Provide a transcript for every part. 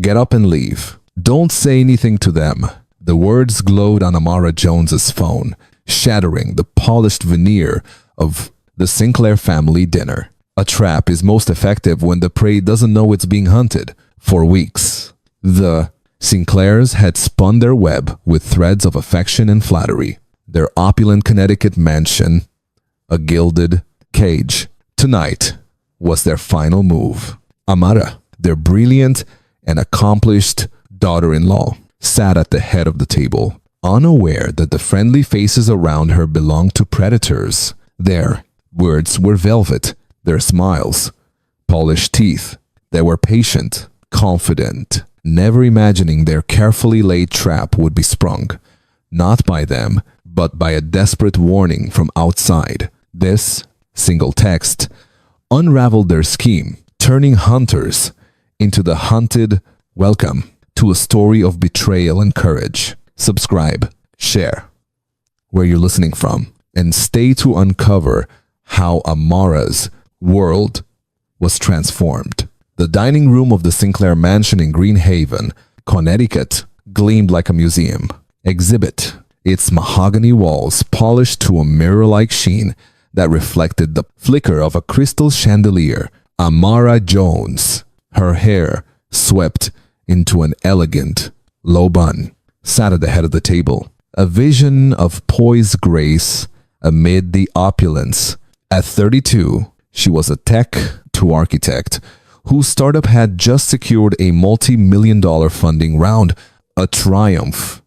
Get up and leave. Don't say anything to them. The words glowed on Amara Jones's phone, shattering the polished veneer of the Sinclair family dinner. A trap is most effective when the prey doesn't know it's being hunted. For weeks, the Sinclairs had spun their web with threads of affection and flattery. Their opulent Connecticut mansion, a gilded cage. Tonight was their final move. Amara, their brilliant and accomplished daughter-in-law, sat at the head of the table, unaware that the friendly faces around her belonged to predators. Their words were velvet, their smiles, polished teeth. They were patient, confident, never imagining their carefully laid trap would be sprung, not by them, but by a desperate warning from outside. This single text unraveled their scheme, turning hunters into the hunted. Welcome to a story of betrayal and courage. Subscribe, share where you're listening from, and stay to uncover how Amara's world was transformed. The dining room of the Sinclair mansion in Green Haven, Connecticut, gleamed like a museum exhibit, its mahogany walls polished to a mirror-like sheen that reflected the flicker of a crystal chandelier. Amara Jones, her hair swept into an elegant low bun, sat at the head of the table, a vision of poised grace amid the opulence. At 32, she was a tech to architect whose startup had just secured a multi-million-dollar funding round, a triumph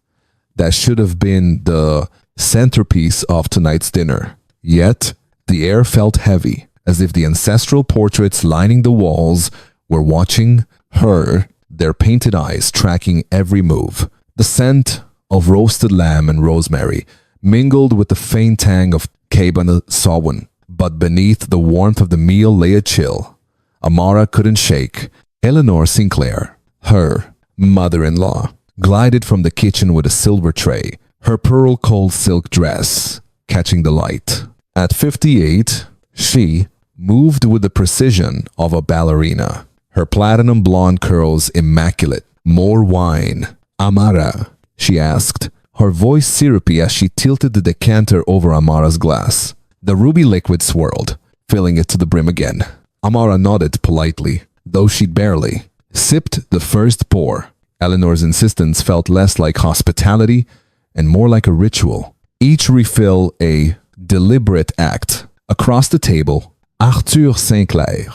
that should have been the centerpiece of tonight's dinner. Yet, the air felt heavy, as if the ancestral portraits lining the walls were watching her, their painted eyes tracking every move. The scent of roasted lamb and rosemary mingled with the faint tang of cabana sawan, but beneath the warmth of the meal lay a chill Amara couldn't shake. Eleanor Sinclair, her mother-in-law, glided from the kitchen with a silver tray, her pearl-cold silk dress catching the light. At 58, she moved with the precision of a ballerina, her platinum blonde curls immaculate. More wine, Amara, she asked, her voice syrupy as she tilted the decanter over Amara's glass. The ruby liquid swirled, filling it to the brim again. Amara nodded politely, though she'd barely sipped the first pour. Eleanor's insistence felt less like hospitality and more like a ritual, each refill a deliberate act. Across the table, Arthur Sinclair,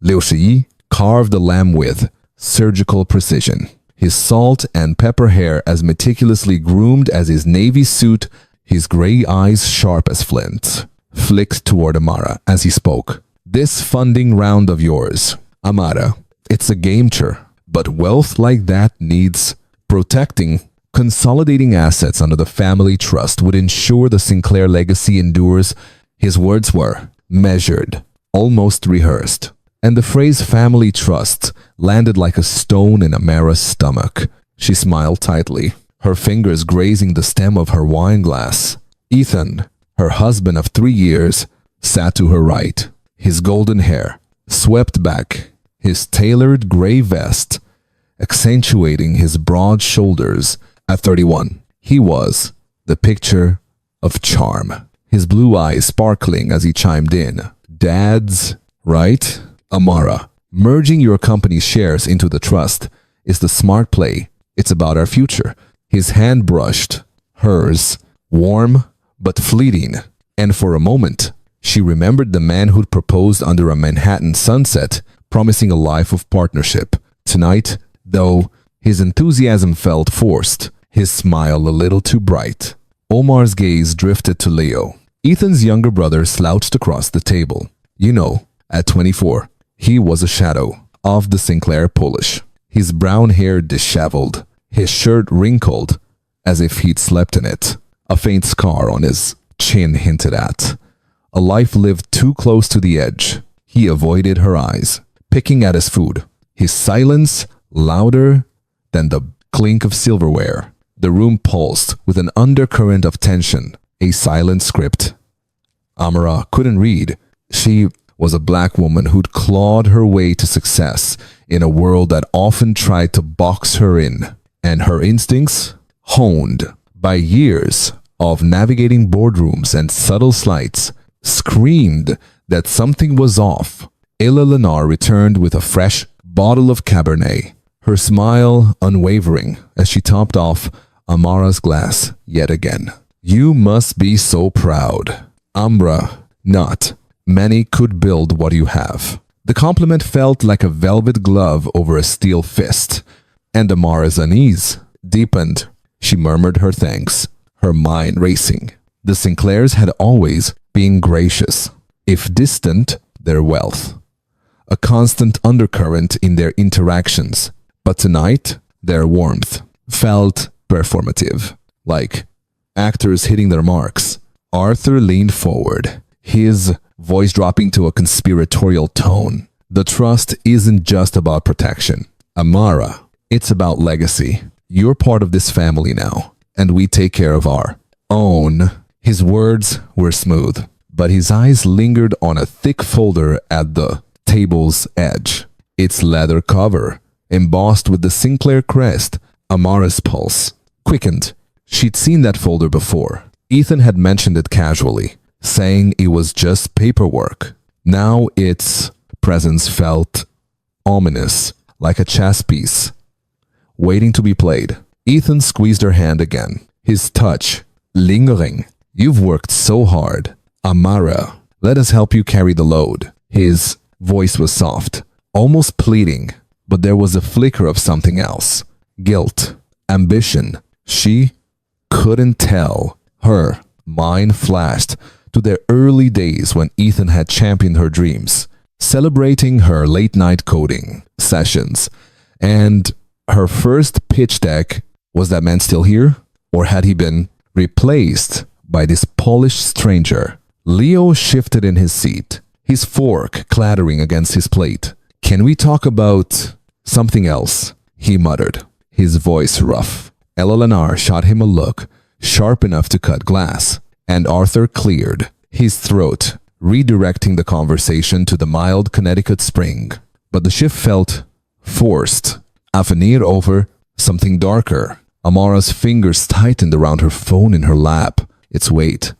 Liu Shi, carved the lamb with surgical precision, his salt and pepper hair as meticulously groomed as his navy suit, his gray eyes sharp as flint, flicked toward Amara as he spoke. This funding round of yours, Amara, it's a game-changer, but wealth like that needs protecting. Consolidating assets under the family trust would ensure the Sinclair legacy endures. His words were measured, almost rehearsed, and the phrase family trust landed like a stone in Amara's stomach. She smiled tightly, her fingers grazing the stem of her wine glass. Ethan, her husband of 3 years, sat to her right, his golden hair swept back, his tailored gray vest accentuating his broad shoulders. At 31, he was the picture of charm, his blue eyes sparkling as he chimed in. Dad's right? Amara, merging your company's shares into the trust is the smart play. It's about our future. His hand brushed hers, warm but fleeting, and for a moment, she remembered the man who'd proposed under a Manhattan sunset, promising a life of partnership. Tonight, though, his enthusiasm felt forced, his smile a little too bright. Omar's gaze drifted to Leo. Ethan's younger brother slouched across the table. You know, at 24, he was a shadow of the Sinclair Polish. His brown hair disheveled, his shirt wrinkled as if he'd slept in it. A faint scar on his chin hinted at a life lived too close to the edge. He avoided her eyes, picking at his food, his silence louder than the clink of silverware. The room pulsed with an undercurrent of tension, a silent script. Amara couldn't read. She was a black woman who'd clawed her way to success in a world that often tried to box her in, and her instincts, honed by years of navigating boardrooms and subtle slights, screamed that something was off. Eleanor returned with a fresh bottle of Cabernet, her smile unwavering as she topped off Amara's glass yet again. "You must be so proud. Amara, not many could build what you have." The compliment felt like a velvet glove over a steel fist, and Amara's unease deepened. She murmured her thanks, her mind racing. The Sinclairs had always been gracious, if distant, their wealth, a constant undercurrent in their interactions. But tonight, their warmth felt performative, like actors hitting their marks. Arthur leaned forward, his voice dropping to a conspiratorial tone. "The trust isn't just about protection, Amara. It's about legacy. You're part of this family now, and we take care of our own." His words were smooth, but his eyes lingered on a thick folder at the table's edge. Its leather cover, embossed with the Sinclair crest. Amara's pulse quickened. She'd seen that folder before. Ethan had mentioned it casually, saying it was just paperwork. Now its presence felt ominous, like a chess piece waiting to be played. Ethan squeezed her hand again, his touch lingering. "You've worked so hard. Amara, let us help you carry the load." His voice was soft, almost pleading, but there was a flicker of something else. Guilt, ambition. She couldn't tell. Her mind flashed to their early days when Ethan had championed her dreams, celebrating her late-night coding sessions, and her first pitch deck. Was that man still here? Or had he been replaced by this polished stranger? Leo shifted in his seat, his fork clattering against his plate. "Can we talk about something else?" he muttered, his voice rough. Eleanor shot him a look sharp enough to cut glass, and Arthur cleared his throat, redirecting the conversation to the mild Connecticut spring. But the shift felt forced. A veneer over something darker. Amara's fingers tightened around her phone in her lap, its weight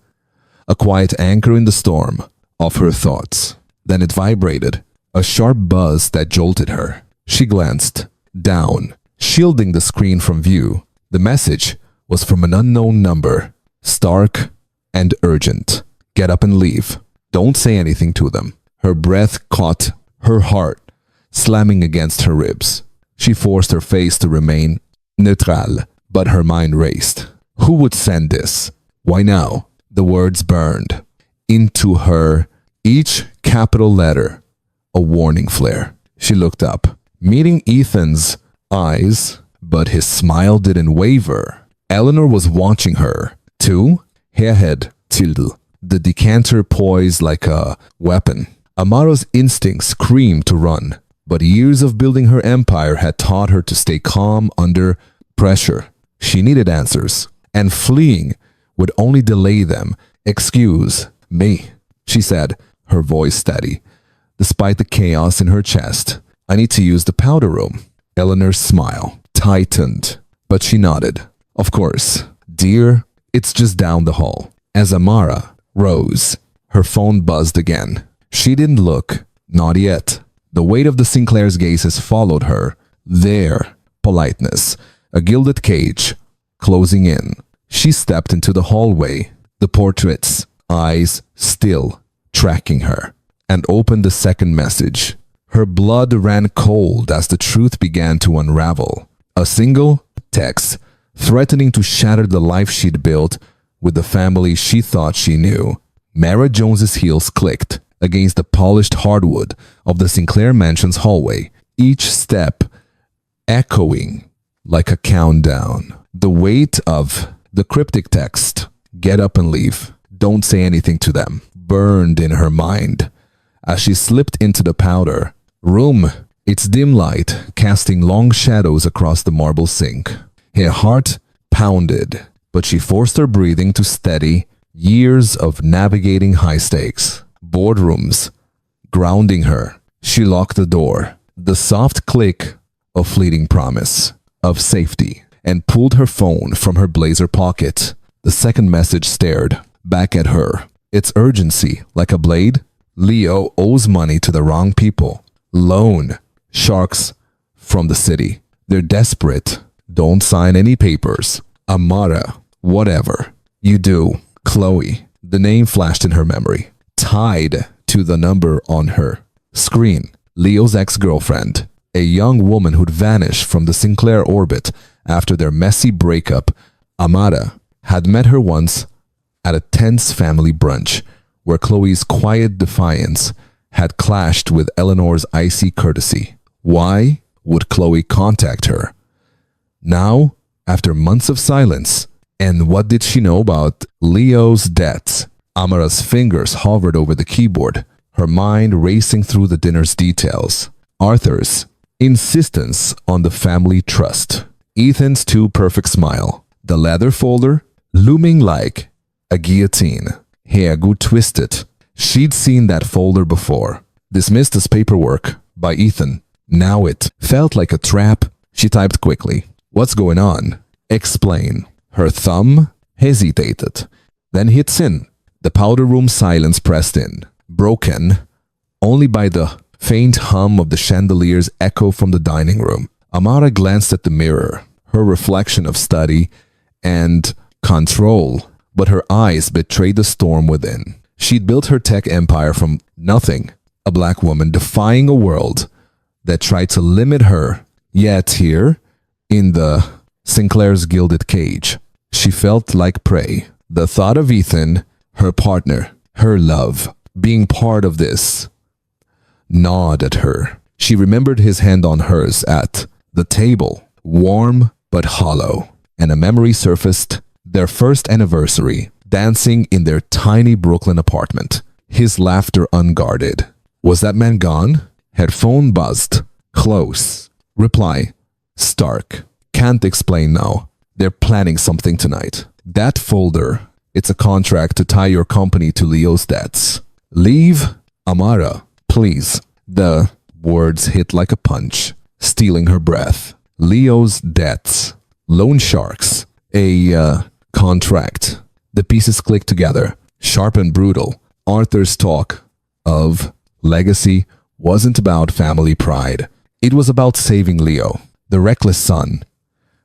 a quiet anchor in the storm of her thoughts. Then it vibrated, a sharp buzz that jolted her. She glanced down, shielding the screen from view. The message was from an unknown number, stark and urgent. "Get up and leave. Don't say anything to them." Her breath caught her heart, slamming against her ribs. She forced her face to remain neutral, but her mind raced. Who would send this? Why now? The words burned into her, each capital letter a warning flare. She looked up, meeting Ethan's eyes, but his smile didn't waver. Eleanor was watching her, too, her head tilted, the decanter poised like a weapon. Amara's instincts screamed to run, but years of building her empire had taught her to stay calm under pressure. She needed answers, and fleeing would only delay them. "Excuse me," she said, her voice steady, despite the chaos in her chest. "I need to use the powder room." Eleanor's smile tightened, but she nodded. "Of course, dear, it's just down the hall." As Amara rose, her phone buzzed again. She didn't look, not yet. The weight of the Sinclair's gazes followed her, their politeness, a gilded cage, closing in. She stepped into the hallway, the portrait's eyes still tracking her, and opened the second message. Her blood ran cold as the truth began to unravel. A single text threatening to shatter the life she'd built with the family she thought she knew. Mara Jones's heels clicked against the polished hardwood of the Sinclair mansion's hallway, each step echoing like a countdown. The weight of the cryptic text, "Get up and leave. Don't say anything to them," burned in her mind as she slipped into the powder room, its dim light casting long shadows across the marble sink. Her heart pounded, but she forced her breathing to steady. Years of navigating high stakes, boardrooms, grounding her. She locked the door, the soft click of fleeting promise, of safety, and pulled her phone from her blazer pocket. The second message stared back at her. Its urgency, like a blade. Leo owes money to the wrong people. Loan sharks from the city. They're desperate. Don't sign any papers. Amara, whatever you do. Chloe. The name flashed in her memory, tied to the number on her screen. Leo's ex-girlfriend, a young woman who'd vanished from the Sinclair orbit after their messy breakup. Amara had met her once at a tense family brunch where Chloe's quiet defiance had clashed with Eleanor's icy courtesy. Why would Chloe contact her now, after months of silence? And what did she know about Leo's debts? Amara's fingers hovered over the keyboard, her mind racing through the dinner's details. Arthur's insistence on the family trust. Ethan's too perfect smile. The leather folder looming like a guillotine. Hairgut twisted. She'd seen that folder before, dismissed as paperwork by Ethan. Now it felt like a trap. She typed quickly. What's going on? Explain. Her thumb hesitated, then hit send. The powder room silence pressed in, broken only by the faint hum of the chandeliers echo from the dining room. Amara glanced at the mirror, her reflection of study and control, but her eyes betrayed the storm within. She'd built her tech empire from nothing, a black woman defying a world that tried to limit her. Yet here, in the Sinclair's gilded cage, she felt like prey. The thought of Ethan, her partner, her love, being part of this, gnawed at her. She remembered his hand on hers at the table, warm but hollow, and a memory surfaced. Their first anniversary, dancing in their tiny Brooklyn apartment. His laughter unguarded. Was that man gone? Her phone buzzed. Close. Reply. Stark. Can't explain now. They're planning something tonight. That folder, it's a contract to tie your company to Leo's debts. Leave, Amara, please. The words hit like a punch, stealing her breath. Leo's debts. Loan sharks. A contract. The pieces clicked together, sharp and brutal. Arthur's talk of legacy wasn't about family pride. It was about saving Leo, the reckless son,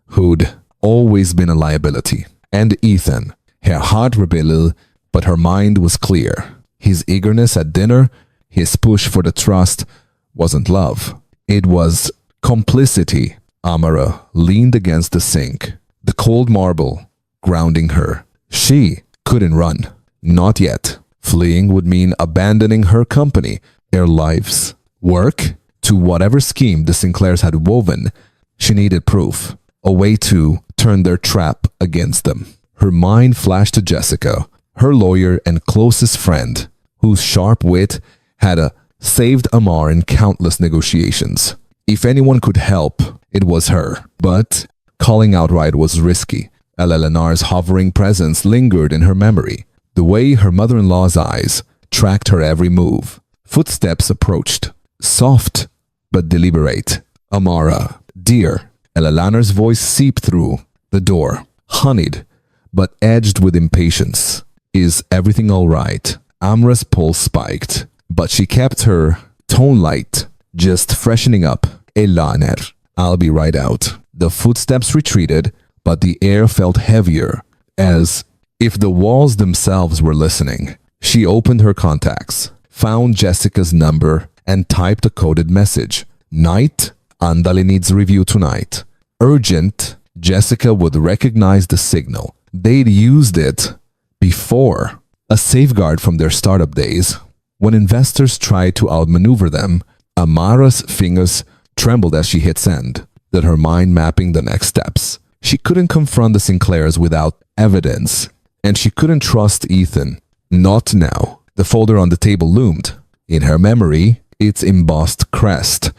who'd always been a liability. And Ethan, her heart rebelled, but her mind was clear. His eagerness at dinner, his push for the trust, wasn't love. It was complicity. Amara leaned against the sink, the cold marble grounding her. She couldn't run. Not yet. Fleeing would mean abandoning her company, their lives, work, to whatever scheme the Sinclairs had woven. She needed proof, a way to turn their trap against them. Her mind flashed to Jessica, her lawyer and closest friend, whose sharp wit had saved Amara in countless negotiations. If anyone could help, it was her. But calling outright was risky. Eleanor's hovering presence lingered in her memory, the way her mother-in-law's eyes tracked her every move. Footsteps approached, soft but deliberate. Amara, dear. Eleanor's voice seeped through the door, honeyed but edged with impatience. Is everything all right? Amara's pulse spiked, but she kept her tone light, just freshening up. Eleanor, I'll be right out. The footsteps retreated, but the air felt heavier, as if the walls themselves were listening. She opened her contacts, found Jessica's number, and typed a coded message. Night, Andale needs review tonight. Urgent. Jessica would recognize the signal. They'd used it before, a safeguard from their startup days. When investors tried to outmaneuver them, Amara's fingers trembled as she hit send, that her mind mapping the next steps. She couldn't confront the Sinclairs without evidence, and she couldn't trust Ethan. Not now. The folder on the table loomed. In her memory, its embossed crest,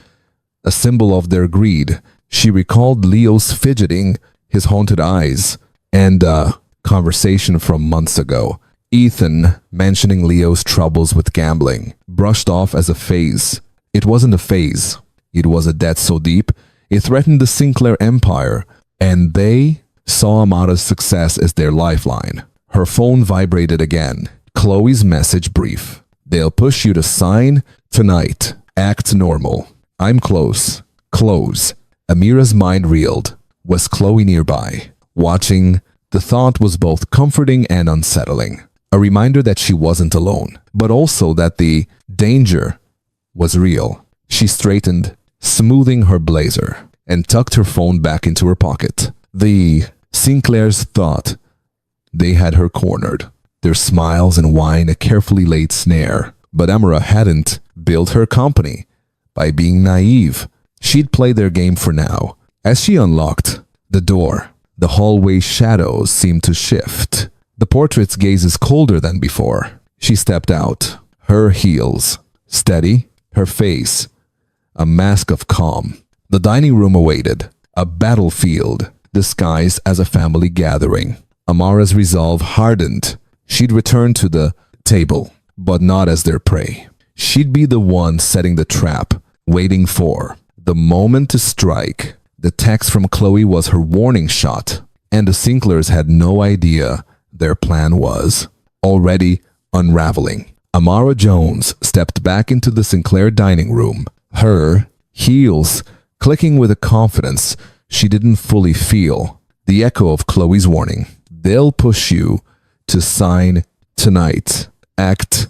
a symbol of their greed. She recalled Leo's fidgeting, his haunted eyes, and a conversation from months ago. Ethan mentioning Leo's troubles with gambling, brushed off as a phase. It wasn't a phase. It was a debt so deep, it threatened the Sinclair empire, and they saw Amara's success as their lifeline. Her phone vibrated again. Chloe's message brief. They'll push you to sign tonight. Act normal. I'm close. Close. Amira's mind reeled. Was Chloe nearby? Watching, the thought was both comforting and unsettling. A reminder that she wasn't alone, but also that the danger was real. She straightened, smoothing her blazer, and tucked her phone back into her pocket. The Sinclairs thought they had her cornered. Their smiles and whine a carefully laid snare. But Amara hadn't built her company by being naive. She'd play their game for now. As she unlocked the door, the hallway shadows seemed to shift. The portrait's gaze is colder than before. She stepped out, her heels steady, her face a mask of calm. The dining room awaited, a battlefield disguised as a family gathering. Amara's resolve hardened. She'd return to the table, but not as their prey. She'd be the one setting the trap, waiting for the moment to strike. The text from Chloe was her warning shot, and the Sinclairs had no idea their plan was already unraveling. Amara Jones stepped back into the Sinclair dining room, her heels clicking with a confidence she didn't fully feel. The echo of Chloe's warning. They'll push you to sign tonight. Act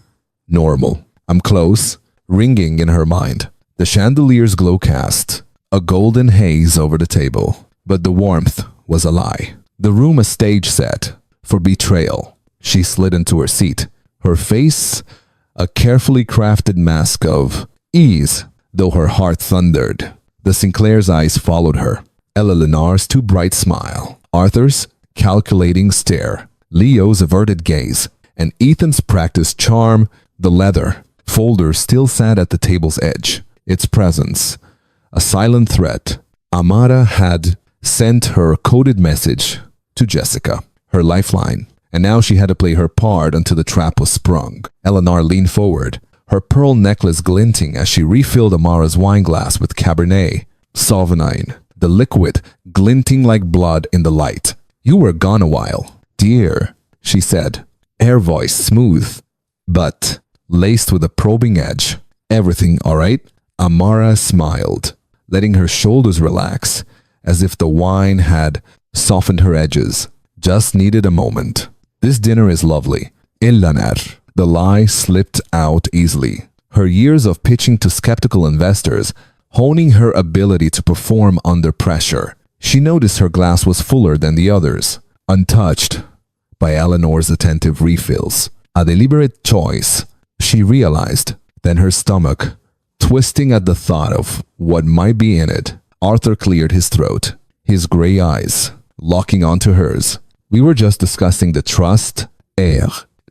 normal. I'm close, ringing in her mind. The chandelier's glow cast a golden haze over the table, but the warmth was a lie. The room a stage set for betrayal. She slid into her seat, her face a carefully crafted mask of ease, though her heart thundered. The Sinclair's eyes followed her. Ella Lennar's too bright smile, Arthur's calculating stare, Leo's averted gaze, and Ethan's practiced charm. The leather folder still sat at the table's edge, its presence a silent threat. Amara had sent her coded message to Jessica, her lifeline, and now she had to play her part until the trap was sprung. Eleanor leaned forward, her pearl necklace glinting as she refilled Amara's wine glass with Cabernet Sauvignon, the liquid glinting like blood in the light. You were gone a while, dear, she said, her voice smooth, but laced with a probing edge. Everything all right? Amara smiled, letting her shoulders relax, as if the wine had softened her edges. Just needed a moment. This dinner is lovely. Illaner. The lie slipped out easily. Her years of pitching to skeptical investors, honing her ability to perform under pressure. She noticed her glass was fuller than the others, untouched by Eleanor's attentive refills. A deliberate choice, she realized. Then her stomach, twisting at the thought of what might be in it. Arthur cleared his throat, his gray eyes locking onto hers. We were just discussing the trust.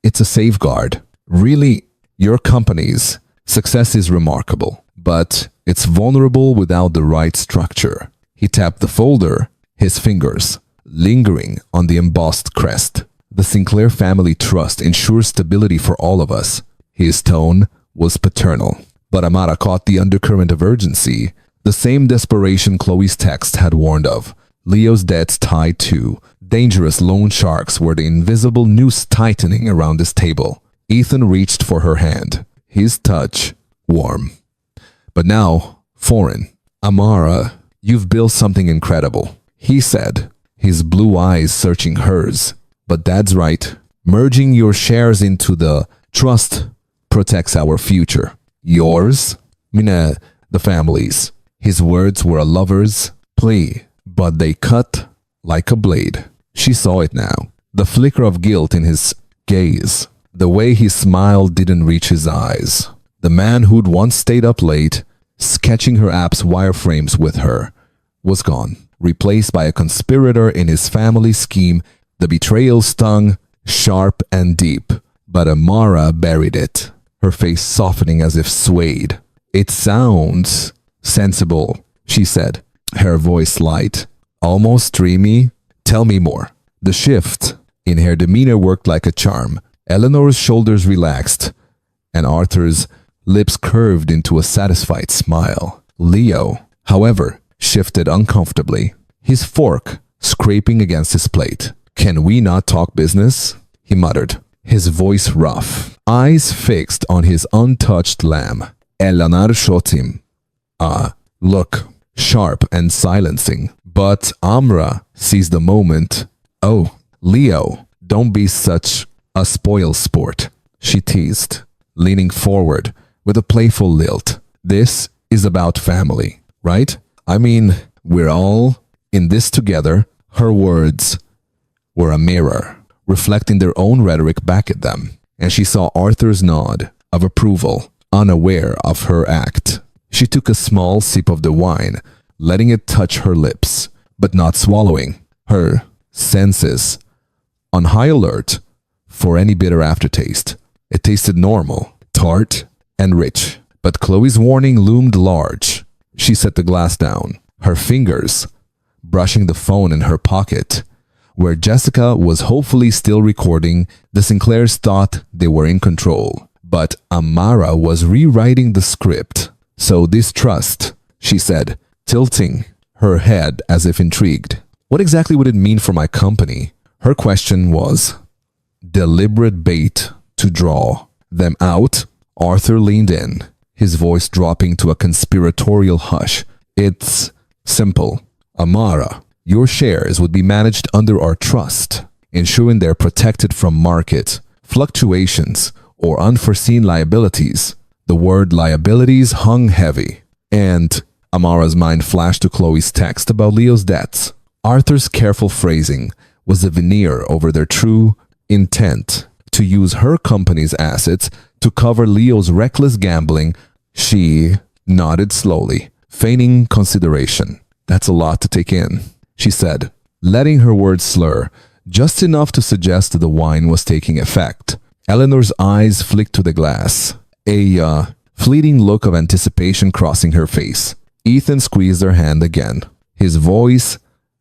It's a safeguard. Really, your company's success is remarkable, but it's vulnerable without the right structure. He tapped the folder, his fingers lingering on the embossed crest. The Sinclair family trust ensures stability for all of us. His tone was paternal, but Amara caught the undercurrent of urgency, the same desperation Chloe's text had warned of. Leo's debts tied to dangerous loan sharks were the invisible noose tightening around his table. Ethan reached for her hand, his touch warm, but now foreign. Amara, you've built something incredible, he said, his blue eyes searching hers. But Dad's right. Merging your shares into the trust protects our future. Yours? The family's. His words were a lover's plea, but they cut like a blade. She saw it now. The flicker of guilt in his gaze. The way he smiled didn't reach his eyes. The man who'd once stayed up late, sketching her app's wireframes with her, was gone, replaced by a conspirator in his family scheme. The betrayal stung, sharp and deep, but Amara buried it, her face softening as if swayed. It sounds sensible, she said, her voice light, almost dreamy. Tell me more. The shift in her demeanor worked like a charm. Eleanor's shoulders relaxed, and Arthur's lips curved into a satisfied smile. Leo, however, shifted uncomfortably, his fork scraping against his plate. "Can we not talk business?" he muttered, his voice rough, eyes fixed on his untouched lamb. Elanar shot him. Look, sharp and silencing. But Amara seized the moment. "Oh, Leo, don't be such a spoil sport," she teased, leaning forward with a playful lilt. "This is about family, right? I mean, we're all in this together." Her words were a mirror, reflecting their own rhetoric back at them, and she saw Arthur's nod of approval, unaware of her act. She took a small sip of the wine, letting it touch her lips, but not swallowing, her senses on high alert for any bitter aftertaste. It tasted normal, tart, and rich, but Chloe's warning loomed large. She set the glass down, her fingers brushing the phone in her pocket. Where Jessica was hopefully still recording, the Sinclairs thought they were in control. But Amara was rewriting the script. "So distrust," she said, tilting her head as if intrigued. "What exactly would it mean for my company?" Her question was deliberate bait to draw them out. Arthur leaned in, his voice dropping to a conspiratorial hush. "It's simple. Amara, your shares would be managed under our trust, ensuring they're protected from market fluctuations or unforeseen liabilities." The word liabilities hung heavy, and Amara's mind flashed to Chloe's text about Leo's debts. Arthur's careful phrasing was a veneer over their true intent to use her company's assets to cover Leo's reckless gambling. She nodded slowly, feigning consideration. "That's a lot to take in," she said, letting her words slur, just enough to suggest the wine was taking effect. Eleanor's eyes flicked to the glass, a fleeting look of anticipation crossing her face. Ethan squeezed her hand again, his voice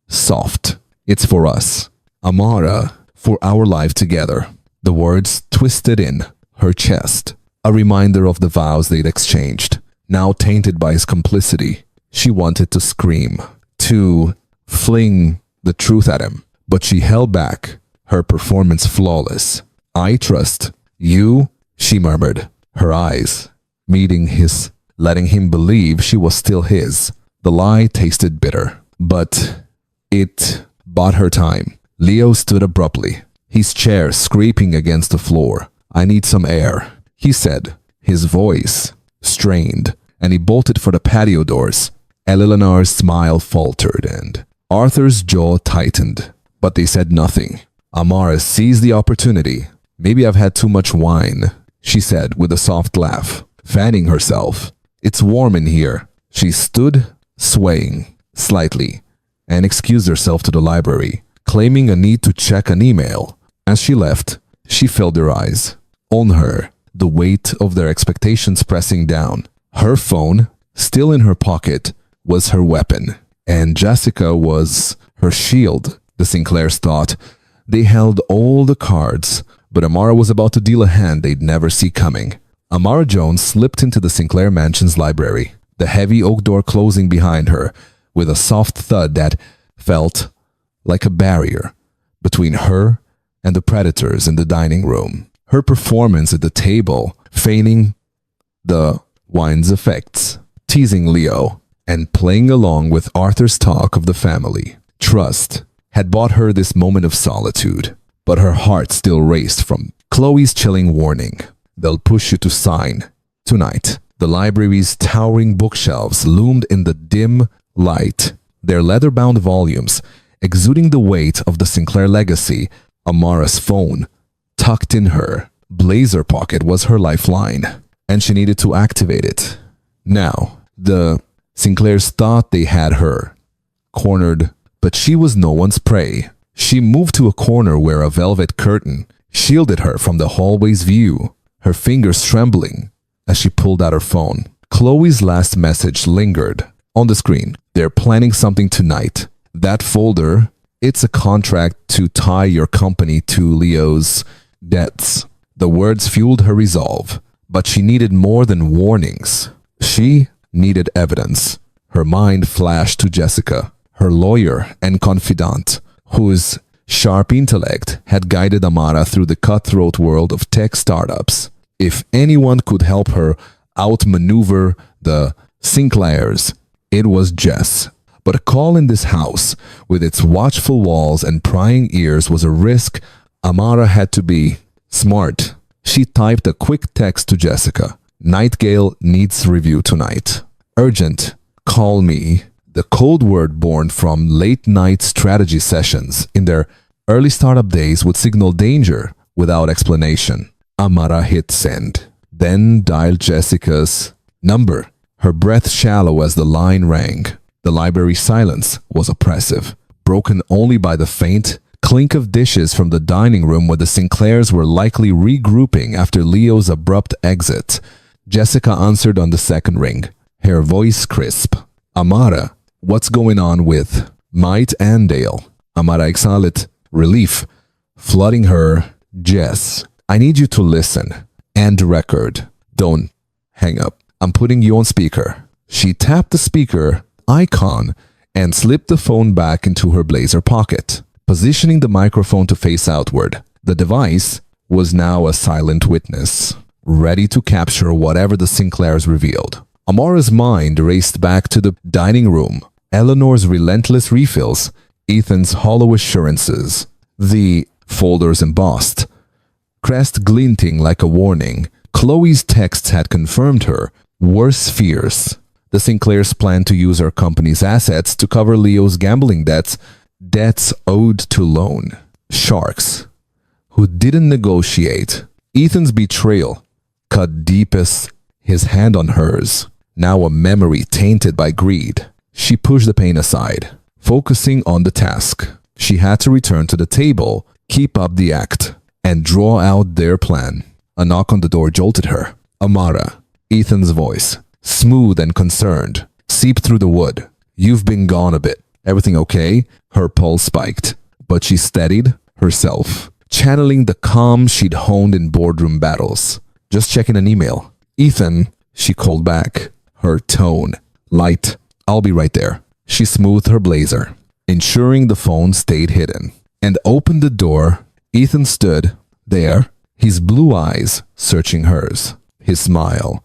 soft. "It's for us, Amara, for our life together." The words twisted in her chest, a reminder of the vows they'd exchanged, now tainted by his complicity. She wanted to scream, to fling the truth at him, but she held back, her performance flawless. "I trust you," she murmured, her eyes meeting his, letting him believe she was still his. The lie tasted bitter, but it bought her time. Leo stood abruptly, his chair scraping against the floor. "I need some air," he said, his voice strained, and he bolted for the patio doors. Eleanor's smile faltered, and Arthur's jaw tightened, but they said nothing. Amara seized the opportunity. "Maybe I've had too much wine," she said with a soft laugh, fanning herself. "It's warm in here." She stood, swaying slightly, and excused herself to the library, claiming a need to check an email. As she left, she felt their eyes on her, the weight of their expectations pressing down. Her phone, still in her pocket, was her weapon, and Jessica was her shield. The Sinclairs thought they held all the cards, but Amara was about to deal a hand they'd never see coming. Amara Jones slipped into the Sinclair mansion's library, the heavy oak door closing behind her with a soft thud that felt like a barrier between her and the predators in the dining room. Her performance at the table, feigning the wine's effects, teasing Leo, and playing along with Arthur's talk of the family. Trust had bought her this moment of solitude, but her heart still raced from Chloe's chilling warning. "They'll push you to sign tonight." The library's towering bookshelves loomed in the dim light, their leather-bound volumes exuding the weight of the Sinclair legacy. Amara's phone, tucked in her blazer pocket, was her lifeline, and she needed to activate it. Now, the Sinclairs thought they had her cornered, but she was no one's prey. She moved to a corner where a velvet curtain shielded her from the hallway's view, her fingers trembling as she pulled out her phone. Chloe's last message lingered on the screen. "They're planning something tonight. That folder, it's a contract to tie your company to Leo's debts." The words fueled her resolve, but she needed more than warnings. She needed evidence. Her mind flashed to Jessica, her lawyer and confidant, whose sharp intellect had guided Amara through the cutthroat world of tech startups. If anyone could help her outmaneuver the Sinclairs, it was Jess. But a call in this house, with its watchful walls and prying ears, was a risk. Amara had to be smart. She typed a quick text to Jessica. Nightingale needs review tonight. Urgent. Call me. The code word born from late-night strategy sessions in their early startup days would signal danger without explanation. Amara hit send, then dialed Jessica's number, her breath shallow as the line rang. The library silence was oppressive, broken only by the faint clink of dishes from the dining room where the Sinclairs were likely regrouping after Leo's abrupt exit. Jessica answered on the second ring, her voice crisp. Amara, what's going on with Might and Dale? Amara exhaled relief, flooding her. Jess, I need you to listen. And record. Don't hang up. I'm putting you on speaker. She tapped the speaker icon and slipped the phone back into her blazer pocket, positioning the microphone to face outward. The device was now a silent witness, ready to capture whatever the Sinclairs revealed. Amara's mind raced back to the dining room, Eleanor's relentless refills, Ethan's hollow assurances, the folders embossed, crest glinting like a warning. Chloe's texts had confirmed her worst fears. The Sinclairs planned to use her company's assets to cover Leo's gambling debts owed to loan sharks who didn't negotiate. Ethan's betrayal cut deepest, his hand on hers, now a memory tainted by greed. She pushed the pain aside, focusing on the task. She had to return to the table, keep up the act, and draw out their plan. A knock on the door jolted her. Amara, Ethan's voice, smooth and concerned, seeped through the wood. You've been gone a bit. Everything okay? Her pulse spiked, but she steadied herself, channeling the calm she'd honed in boardroom battles. Just checking an email. Ethan, she called back, her tone light. I'll be right there. She smoothed her blazer, ensuring the phone stayed hidden, and opened the door. Ethan stood there, his blue eyes searching hers, his smile,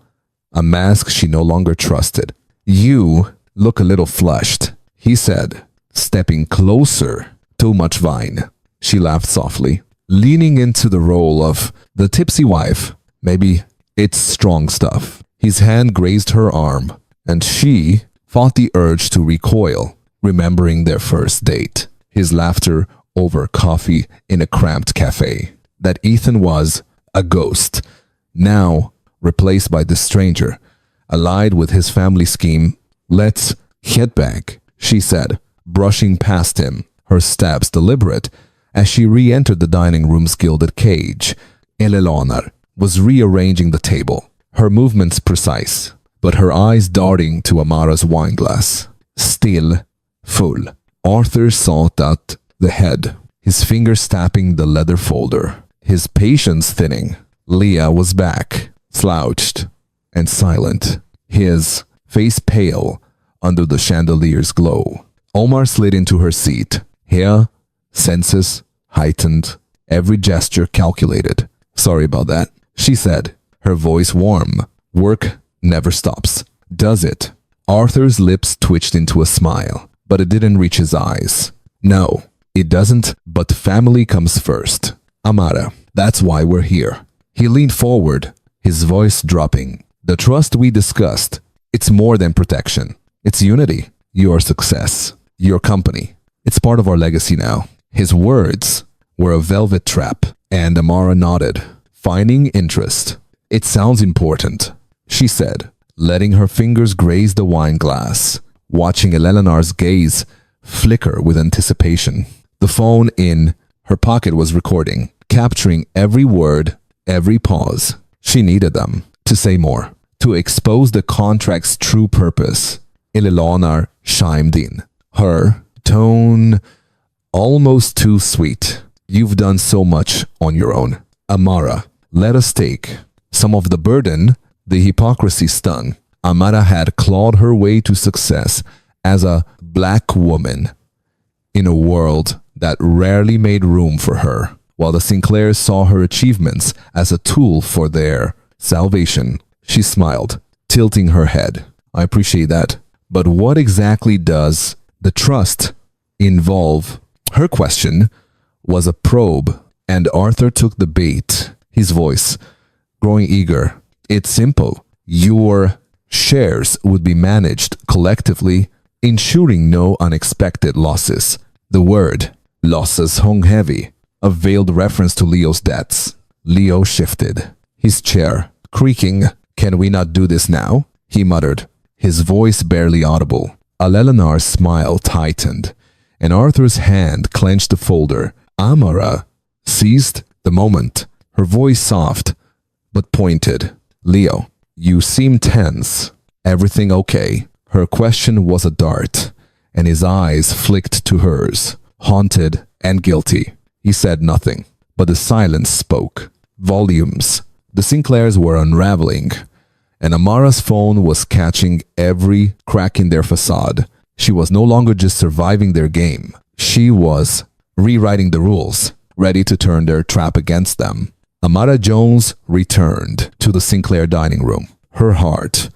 a mask she no longer trusted. You look a little flushed, he said, stepping closer. Too much wine. She laughed softly, leaning into the role of the tipsy wife. Maybe it's strong stuff. His hand grazed her arm, and she fought the urge to recoil, remembering their first date. His laughter over coffee in a cramped cafe. That Ethan was a ghost, now replaced by this stranger, allied with his family scheme. Let's get back, she said, brushing past him, her steps deliberate as she re-entered the dining room's gilded cage. Eleanor was rearranging the table, her movements precise, but her eyes darting to Amara's wineglass. Still full. Arthur sought out the head, his fingers tapping the leather folder, his patience thinning. Leah was back, slouched and silent, his face pale under the chandelier's glow. Omar slid into her seat, hair, senses heightened, every gesture calculated. Sorry about that, she said, her voice warm. Work never stops, does it? Arthur's lips twitched into a smile, but it didn't reach his eyes. No, it doesn't, but family comes first. Amara, that's why we're here. He leaned forward, his voice dropping. The trust we discussed, it's more than protection. It's unity. Your success. Your company. It's part of our legacy now. His words were a velvet trap, and Amara nodded, finding interest. It sounds important, she said, letting her fingers graze the wine glass, watching Eleanor's gaze flicker with anticipation. The phone in her pocket was recording, capturing every word, every pause. She needed them to say more, to expose the contract's true purpose. Eleanor chimed in, her tone almost too sweet. You've done so much on your own. Amara, let us take some of the burden. The hypocrisy stung. Amara had clawed her way to success as a black woman in a world that rarely made room for her, while the Sinclairs saw her achievements as a tool for their salvation. She smiled, tilting her head. I appreciate that. But what exactly does the trust involve? Her question was a probe, and Arthur took the bait, his voice growing eager. It's simple. Your shares would be managed collectively, ensuring no unexpected losses. The word losses hung heavy, a veiled reference to Leo's debts. Leo shifted, his chair creaking. Can we not do this now? He muttered, his voice barely audible. Alelonar's smile tightened, and Arthur's hand clenched the folder. Amara seized the moment, her voice soft but pointed. Leo, you seem tense. Everything okay? Her question was a dart, and his eyes flicked to hers, haunted and guilty. He said nothing, but the silence spoke volumes. The Sinclairs were unraveling, and Amara's phone was catching every crack in their facade. She was no longer just surviving their game. She was rewriting the rules, ready to turn their trap against them. Amara Jones returned to the Sinclair dining room. Her heart,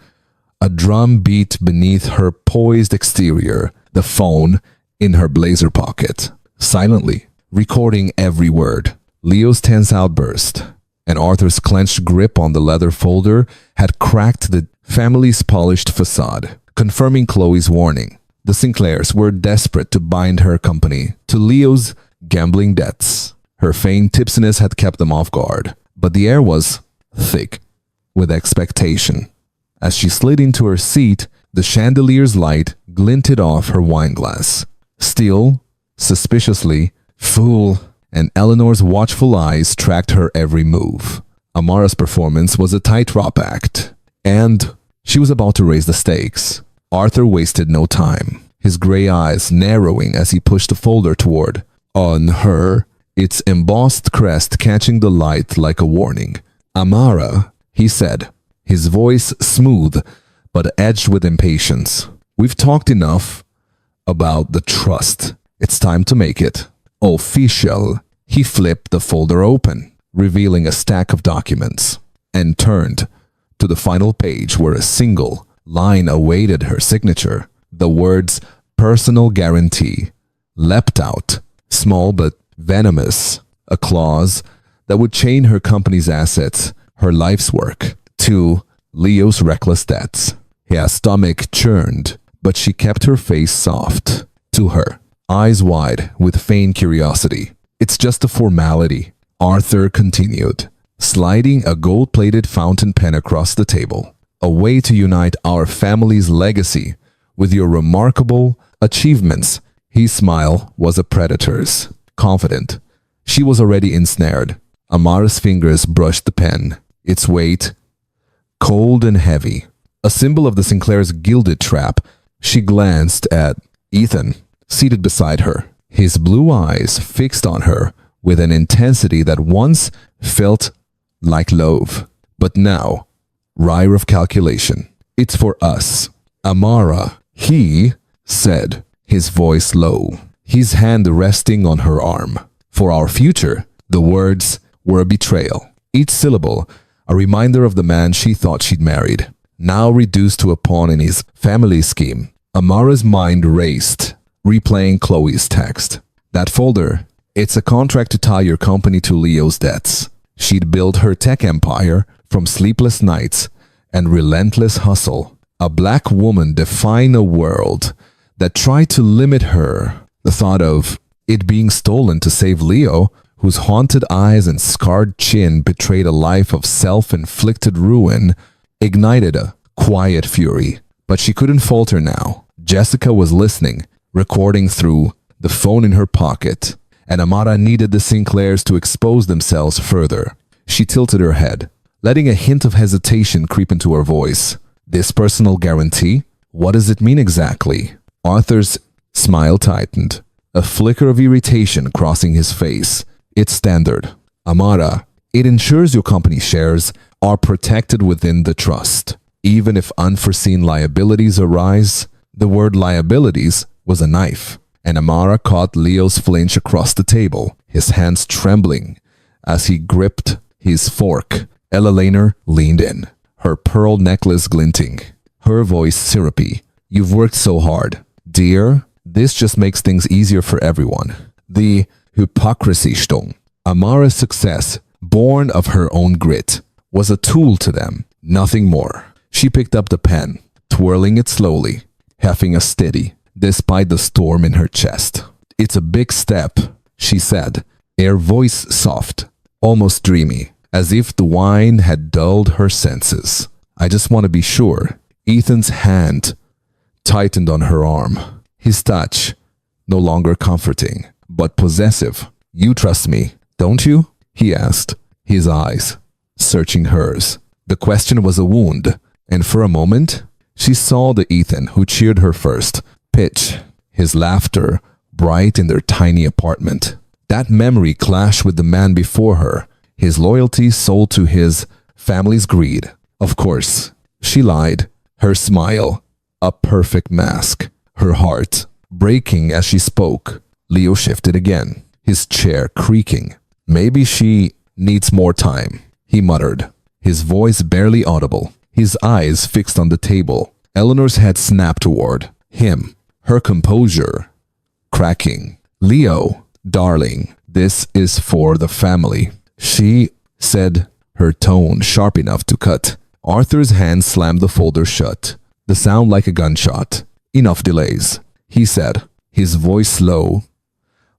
a drum beat beneath her poised exterior, the phone in her blazer pocket, silently recording every word. Leo's tense outburst and Arthur's clenched grip on the leather folder had cracked the family's polished facade, confirming Chloe's warning. The Sinclairs were desperate to bind her company to Leo's gambling debts. Her feigned tipsiness had kept them off guard, but the air was thick with expectation. As she slid into her seat, the chandelier's light glinted off her wineglass. Still, suspiciously, fool, and Eleanor's watchful eyes tracked her every move. Amara's performance was a tightrope act, and she was about to raise the stakes. Arthur wasted no time, his gray eyes narrowing as he pushed the folder toward on her, its embossed crest catching the light like a warning. Amara, he said, his voice smooth but edged with impatience. We've talked enough about the trust. It's time to make it official. He flipped the folder open, revealing a stack of documents, and turned to the final page where a single line awaited her signature. The words personal guarantee leapt out, small but venomous, a clause that would chain her company's assets, her life's work, to Leo's reckless debts. His stomach churned, but she kept her face soft. To her, eyes wide with feigned curiosity. It's just a formality, Arthur continued, sliding a gold-plated fountain pen across the table. A way to unite our family's legacy with your remarkable achievements. His smile was a predator's. Confident, she was already ensnared. Amara's fingers brushed the pen, its weight cold and heavy. A symbol of the Sinclair's gilded trap, she glanced at Ethan, seated beside her, his blue eyes fixed on her with an intensity that once felt like love, but now wry of calculation. It's for us. Amara, he said, his voice low, his hand resting on her arm. For our future. The words were a betrayal, each syllable a reminder of the man she thought she'd married, now reduced to a pawn in his family scheme. Amara's mind raced, replaying Chloe's text. That folder, it's a contract to tie your company to Leo's debts. She'd built her tech empire from sleepless nights and relentless hustle. A black woman defying a world that tried to limit her. The thought of it being stolen to save Leo, whose haunted eyes and scarred chin betrayed a life of self-inflicted ruin, ignited a quiet fury. But she couldn't falter now. Jessica was listening, recording through the phone in her pocket, and Amara needed the Sinclairs to expose themselves further. She tilted her head, letting a hint of hesitation creep into her voice. This personal guarantee? What does it mean exactly? Arthur's smile tightened, a flicker of irritation crossing his face. It's standard. Amara, it ensures your company shares are protected within the trust. even if unforeseen liabilities arise. The word liabilities was a knife, and Amara caught Leo's flinch across the table, his hands trembling as he gripped his fork. Ella Laner leaned in, her pearl necklace glinting, her voice syrupy. "You've worked so hard, dear. This just makes things easier for everyone." The hypocrisy stung. Amara's success, born of her own grit, was a tool to them, nothing more. She picked up the pen, twirling it slowly, having a steady, despite the storm in her chest. "It's a big step," she said, her voice soft, almost dreamy, as if the wine had dulled her senses. "I just want to be sure." Ethan's hand tightened on her arm, his touch no longer comforting, but possessive. "You trust me, don't you?" he asked, his eyes searching hers. The question was a wound, and for a moment, she saw the Ethan who cheered her first pitch, his laughter bright in their tiny apartment. That memory clashed with the man before her, his loyalty sold to his family's greed. Of course, she lied, her smile a perfect mask, her heart breaking as she spoke. Leo shifted again, his chair creaking. "Maybe she needs more time," he muttered, his voice barely audible, his eyes fixed on the table. Eleanor's head snapped toward him, her composure cracking. "Leo, darling, this is for the family," she said, her tone sharp enough to cut. Arthur's hand slammed the folder shut, the sound like a gunshot. "Enough delays," he said, his voice slow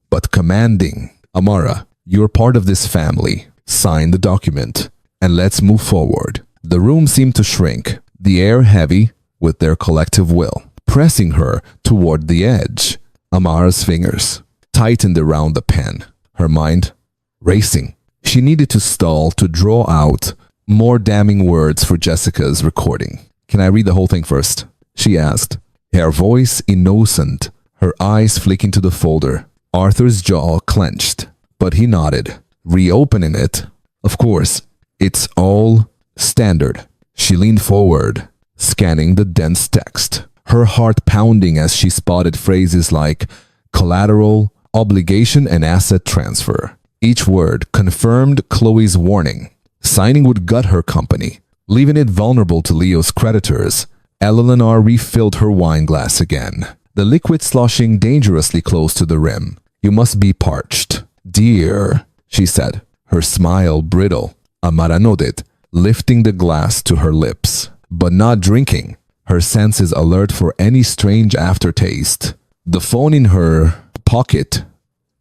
but commanding. "Amara, you're part of this family. Sign the document, and let's move forward." The room seemed to shrink, the air heavy with their collective will, pressing her toward the edge. Amara's fingers tightened around the pen, her mind racing. She needed to stall to draw out more damning words for Jessica's recording. "Can I read the whole thing first?" she asked, her voice innocent, her eyes flicking to the folder. Arthur's jaw clenched, but he nodded, reopening it. "Of course, it's all standard." She leaned forward, scanning the dense text, her heart pounding as she spotted phrases like collateral, obligation, and asset transfer. Each word confirmed Chloe's warning. Signing would gut her company, leaving it vulnerable to Leo's creditors. Eleanor refilled her wine glass again, the liquid sloshing dangerously close to the rim. "You must be parched, dear," she said, her smile brittle. Amara nodded, lifting the glass to her lips, but not drinking, her senses alert for any strange aftertaste. The phone in her pocket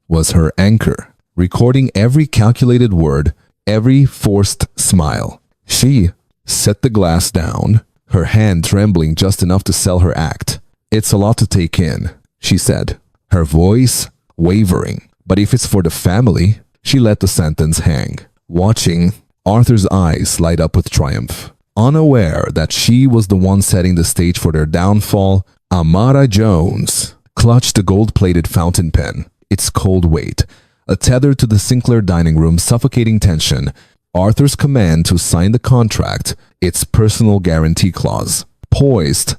was her anchor, recording every calculated word, every forced smile. She set the glass down, her hand trembling just enough to sell her act. "It's a lot to take in," she said, her voice wavering. "But if it's for the family," she let the sentence hang, watching Arthur's eyes light up with triumph. Unaware that she was the one setting the stage for their downfall, Amara Jones clutched the gold-plated fountain pen, its cold weight, a tether to the Sinclair dining room suffocating tension, Arthur's command to sign the contract, its personal guarantee clause, poised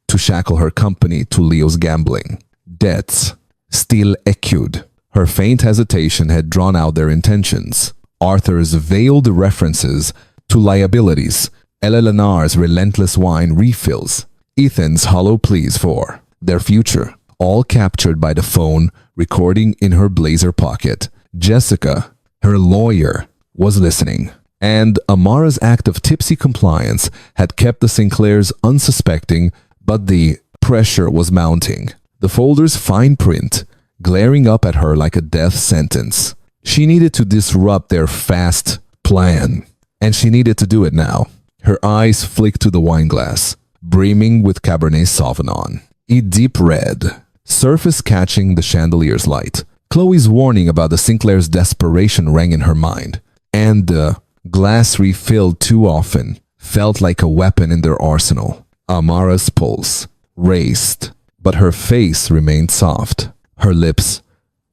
to shackle her company to Leo's gambling. Debts still echoed. Her faint hesitation had drawn out their intentions. Arthur's veiled references to liabilities, Eleanor's relentless wine refills, Ethan's hollow pleas for their future, all captured by the phone recording in her blazer pocket. Jessica, her lawyer, was listening, and Amara's act of tipsy compliance had kept the Sinclairs unsuspecting, but the pressure was mounting. The folder's fine print glaring up at her like a death sentence. She needed to disrupt their fast plan, and she needed to do it now. Her eyes flicked to the wine glass, brimming with Cabernet Sauvignon, a deep red, surface catching the chandelier's light. Chloe's warning about the Sinclair's desperation rang in her mind, and the glass refilled too often felt like a weapon in their arsenal. Amara's pulse raced, but her face remained soft, her lips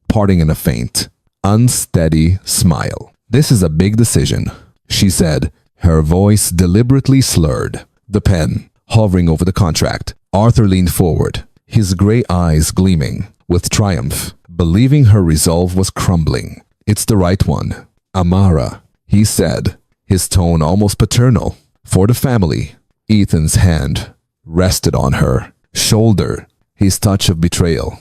parting in a faint, unsteady smile. "This is a big decision," she said, her voice deliberately slurred. the pen hovering over the contract. Arthur leaned forward, his gray eyes gleaming with triumph, believing her resolve was crumbling. "It's the right one. Amara," he said, his tone almost paternal. "For the family." Ethan's hand rested on her shoulder, his touch of betrayal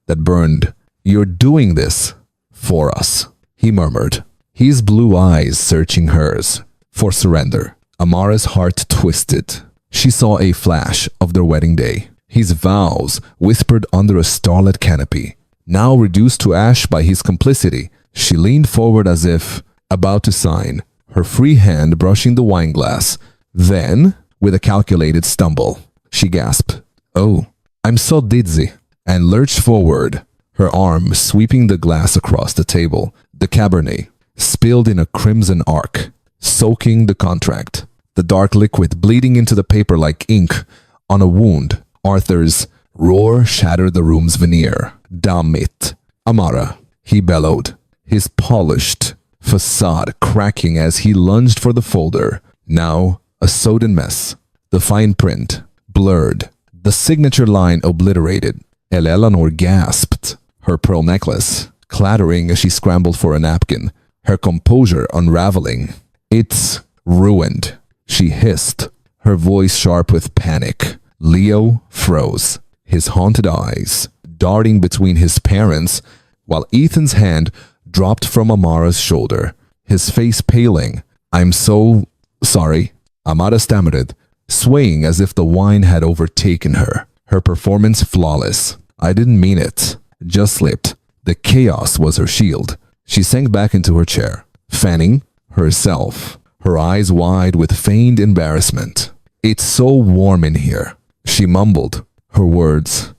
that burned. "You're doing this for us," he murmured, his blue eyes searching hers for surrender. Amara's heart twisted. She saw a flash of their wedding day, his vows whispered under a starlit canopy, now reduced to ash by his complicity. She leaned forward as if about to sign, her free hand brushing the wine glass. Then, with a calculated stumble, she gasped, "Oh, I'm so dizzy," and lurched forward, her arm sweeping the glass across the table. The Cabernet spilled in a crimson arc, soaking the contract, the dark liquid bleeding into the paper like ink on a wound. Arthur's roar shattered the room's veneer. "Damn it, Amara," he bellowed, his polished facade cracking as he lunged for the folder, now a sodden mess. The fine print blurred, the signature line obliterated. Eleanor gasped, her pearl necklace clattering as she scrambled for a napkin, her composure unraveling. "It's ruined," she hissed, her voice sharp with panic. Leo froze, his haunted eyes darting between his parents, while Ethan's hand dropped from Amara's shoulder, his face paling. "I'm so sorry," Amara stammered, swaying as if the wine had overtaken her, her performance flawless. "I didn't mean it. Just slipped." The chaos was her shield. She sank back into her chair, fanning herself, her eyes wide with feigned embarrassment. "It's so warm in here," she mumbled, her words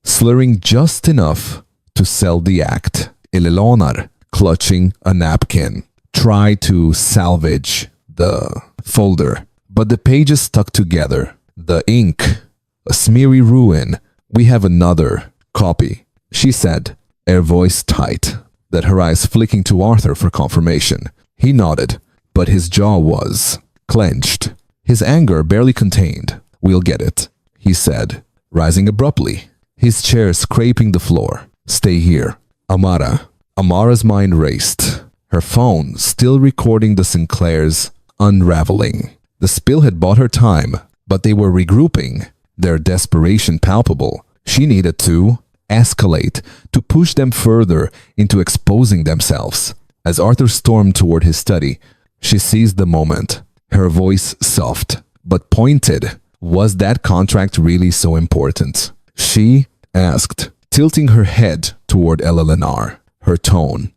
slurring just enough to sell the act. Eleanor, clutching a napkin, tried to salvage the folder, but the pages stuck together. The ink, a smeary ruin. "We have another copy," she said, her voice tight, that her eyes flicking to Arthur for confirmation. He nodded, but his jaw was clenched, his anger barely contained. "We'll get it," he said, rising abruptly, his chair scraping the floor. "Stay here." Amara's mind raced, her phone still recording the Sinclairs' unraveling. The spill had bought her time, but they were regrouping, their desperation palpable. She needed to escalate, to push them further into exposing themselves. As Arthur stormed toward his study, she seized the moment, her voice soft but pointed. Was that contract really so important? She asked, tilting her head toward Eleanor, her tone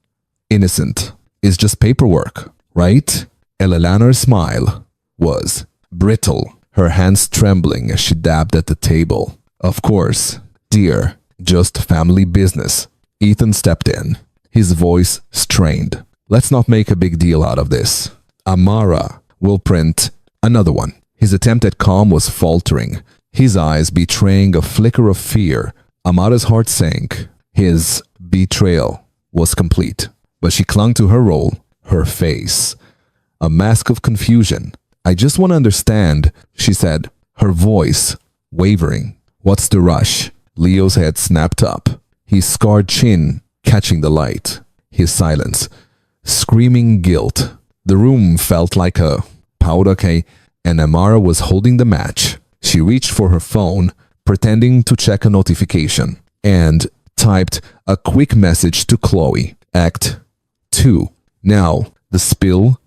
innocent. "It's just paperwork, right?" Eleanor's smile was brittle, her hands trembling as she dabbed at the table. "Of course, dear, just family business." Ethan stepped in, his voice strained. "Let's not make a big deal out of this. Amara will print another one." His attempt at calm was faltering, his eyes betraying a flicker of fear. Amara's heart sank. His betrayal was complete, but she clung to her role, her face a mask of confusion. "I just want to understand," she said, her voice wavering. "What's the rush?" Leo's head snapped up, his scarred chin catching the light, his silence screaming guilt. The room felt like a powder keg, and Amara was holding the match. She reached for her phone, pretending to check a notification, and typed a quick message to Chloe. Act 2. Now, the spill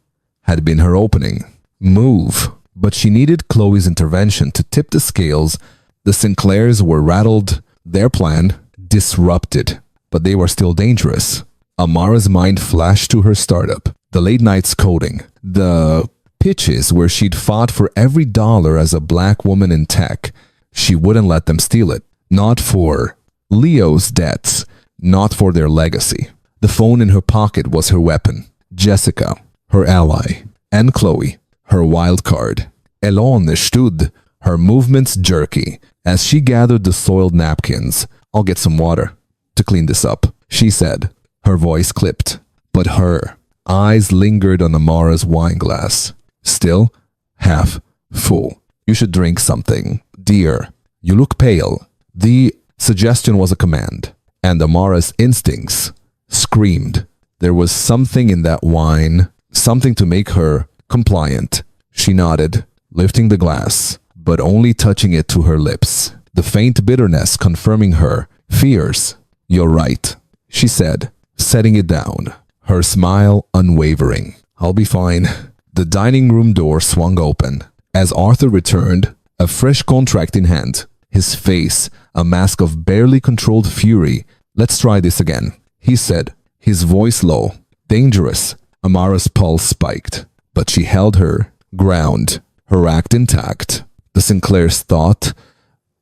had been her opening move, but she needed Chloe's intervention to tip the scales. The Sinclairs were rattled, their plan disrupted, but they were still dangerous. Amara's mind flashed to her startup, the late nights coding, the pitches where she'd fought for every dollar as a black woman in tech. She wouldn't let them steal it. Not for Leo's debts, not for their legacy. The phone in her pocket was her weapon. Jessica, her ally, and Chloe, her wild card. Elon stood, her movements jerky, as she gathered the soiled napkins. "I'll get some water to clean this up," she said, her voice clipped. But her eyes lingered on Amara's wine glass, still half full. You should drink something. Dear, you look pale. The suggestion was a command, and Amara's instincts screamed. There was something in that wine, something to make her compliant. She nodded, lifting the glass, but only touching it to her lips. The faint bitterness confirming her fears. You're right, she said, setting it down, her smile unwavering. I'll be fine. The dining room door swung open. As Arthur returned, a fresh contract in hand, his face a mask of barely controlled fury. Let's try this again, he said, his voice low. Dangerous. Amara's pulse spiked, but she held her ground, her act intact. The Sinclairs thought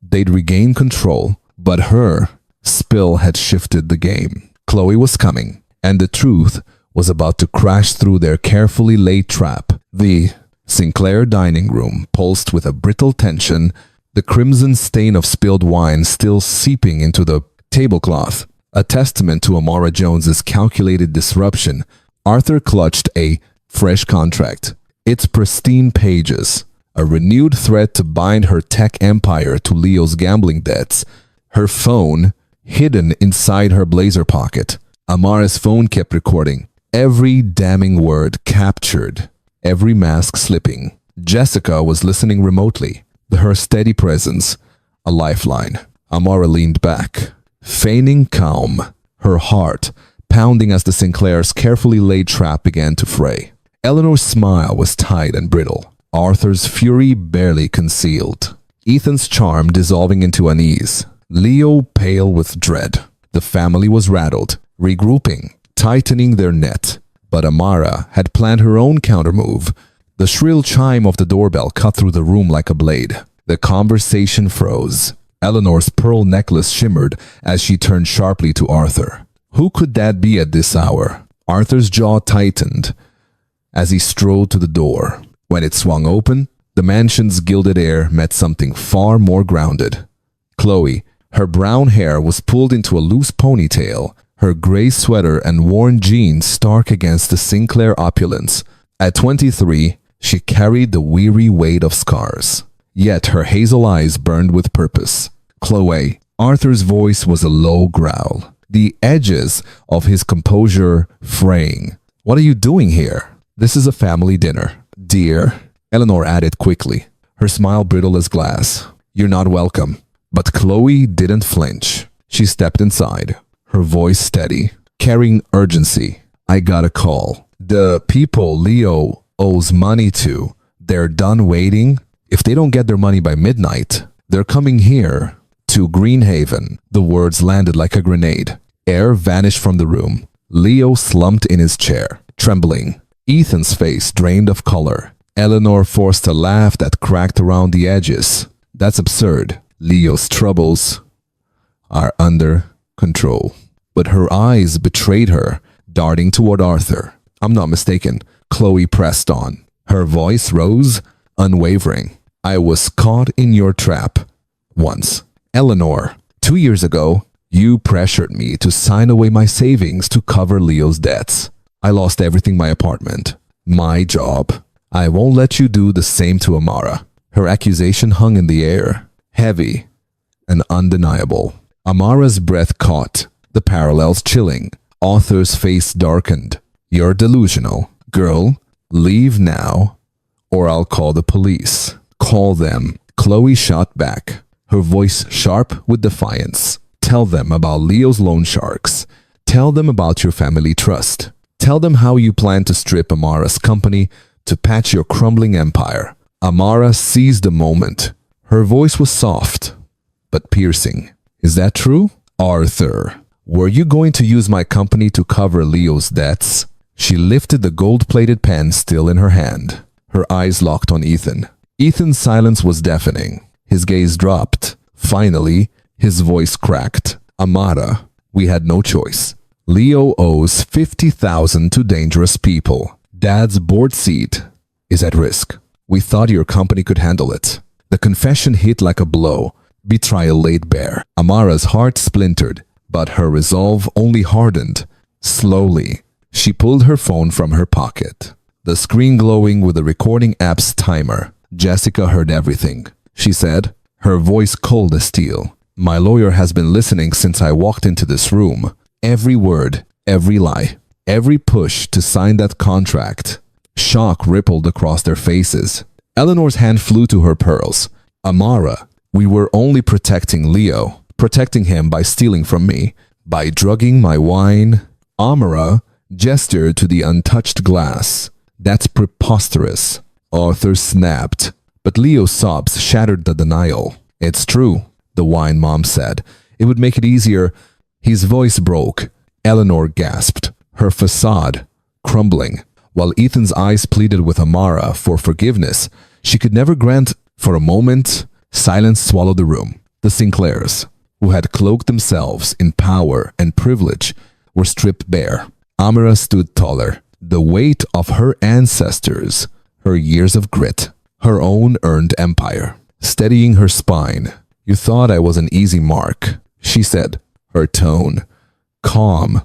they'd regain control, but her spill had shifted the game. Chloe was coming, and the truth was about to crash through their carefully laid trap. The Sinclair dining room pulsed with a brittle tension, the crimson stain of spilled wine still seeping into the tablecloth, a testament to Amara Jones's calculated disruption. Arthur clutched a fresh contract, its pristine pages, a renewed threat to bind her tech empire to Leo's gambling debts, her phone hidden inside her blazer pocket. Amara's phone kept recording, every damning word captured, every mask slipping. Jessica was listening remotely, her steady presence a lifeline. Amara leaned back, feigning calm, her heart pounding as the Sinclairs' carefully laid trap began to fray. Eleanor's smile was tight and brittle, Arthur's fury barely concealed, Ethan's charm dissolving into unease, Leo pale with dread. The family was rattled, regrouping, tightening their net. But Amara had planned her own countermove. The shrill chime of the doorbell cut through the room like a blade. The conversation froze. Eleanor's pearl necklace shimmered as she turned sharply to Arthur. Who could that be at this hour? Arthur's jaw tightened as he strode to the door. When it swung open, the mansion's gilded air met something far more grounded. Chloe, her brown hair was pulled into a loose ponytail, her gray sweater and worn jeans stark against the Sinclair opulence. At 23, she carried the weary weight of scars. Yet her hazel eyes burned with purpose. Chloe, Arthur's voice was a low growl, the edges of his composure fraying. What are you doing here? This is a family dinner. Dear, Eleanor added quickly, her smile brittle as glass. You're not welcome. But Chloe didn't flinch. She stepped inside, her voice steady, carrying urgency. I got a call. The people Leo owes money to, they're done waiting. If they don't get their money by midnight, they're coming here to Greenhaven. The words landed like a grenade. Air vanished from the room. Leo slumped in his chair, trembling. Ethan's face drained of color. Eleanor forced a laugh that cracked around the edges. That's absurd. Leo's troubles are under control. But her eyes betrayed her, darting toward Arthur. I'm not mistaken. Chloe pressed on. Her voice rose, unwavering. I was caught in your trap once. Eleanor, 2 years ago, you pressured me to sign away my savings to cover Leo's debts. I lost everything, my apartment, my job. I won't let you do the same to Amara. Her accusation hung in the air, heavy and undeniable. Amara's breath caught, the parallels chilling. Arthur's face darkened. You're delusional. Girl, leave now, or I'll call the police. Call them. Chloe shot back, her voice sharp with defiance. Tell them about Leo's loan sharks. Tell them about your family trust. Tell them how you plan to strip Amara's company to patch your crumbling empire. Amara seized the moment. Her voice was soft, but piercing. Is that true? Arthur, were you going to use my company to cover Leo's debts? She lifted the gold-plated pen still in her hand. Her eyes locked on Ethan. Ethan's silence was deafening. His gaze dropped. Finally, his voice cracked. Amara, we had no choice. Leo owes $50,000 to dangerous people. Dad's board seat is at risk. We thought your company could handle it. The confession hit like a blow. Betrayal laid bare. Amara's heart splintered, but her resolve only hardened. Slowly, she pulled her phone from her pocket, the screen glowing with the recording app's timer. Jessica heard everything, she said, her voice cold as steel. My lawyer has been listening since I walked into this room. Every word, every lie, every push to sign that contract. Shock rippled across their faces. Eleanor's hand flew to her pearls. Amara, we were only protecting Leo, protecting him by stealing from me, by drugging my wine. Amara gestured to the untouched glass. That's preposterous. Arthur snapped, but Leo's sobs shattered the denial. It's true, the wine mom said. It would make it easier. His voice broke. Eleanor gasped, her facade crumbling. While Ethan's eyes pleaded with Amara for forgiveness, she could never grant. For a moment, silence swallowed the room. The Sinclairs, who had cloaked themselves in power and privilege, were stripped bare. Amara stood taller, the weight of her ancestors, her years of grit, her own earned empire, steadying her spine. You thought I was an easy mark, she said, her tone calm,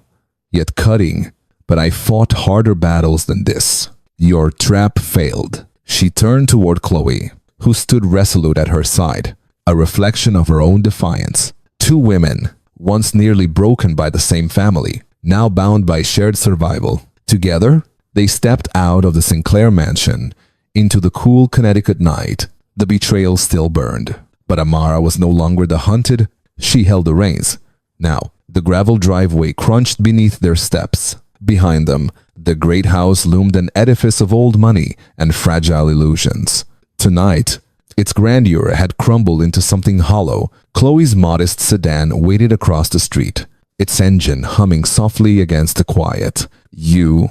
yet cutting. But I fought harder battles than this. Your trap failed. She turned toward Chloe, who stood resolute at her side, a reflection of her own defiance. Two women, once nearly broken by the same family, now bound by shared survival. Together, they stepped out of the Sinclair mansion into the cool Connecticut night. The betrayal still burned, but Amara was no longer the hunted. She held the reins. Now, the gravel driveway crunched beneath their steps. Behind them, the great house loomed, an edifice of old money and fragile illusions. Tonight, its grandeur had crumbled into something hollow. Chloe's modest sedan waited across the street, its engine humming softly against the quiet. You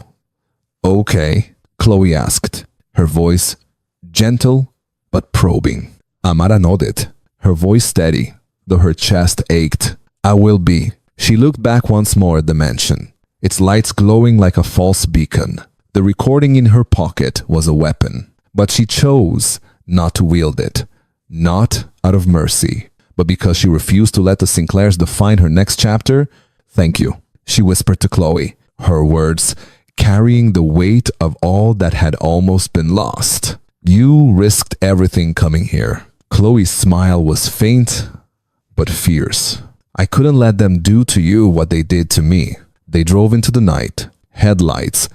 okay? Chloe asked, her voice gentle but probing. Amara nodded, her voice steady, though her chest ached. I will be. She looked back once more at the mansion, its lights glowing like a false beacon. The recording in her pocket was a weapon, but she chose not to wield it, not out of mercy, but because she refused to let the Sinclairs define her next chapter. Thank you, she whispered to Chloe, her words carrying the weight of all that had almost been lost. You risked everything coming here. Chloe's smile was faint, but fierce. I couldn't let them do to you what they did to me. They drove into the night, headlights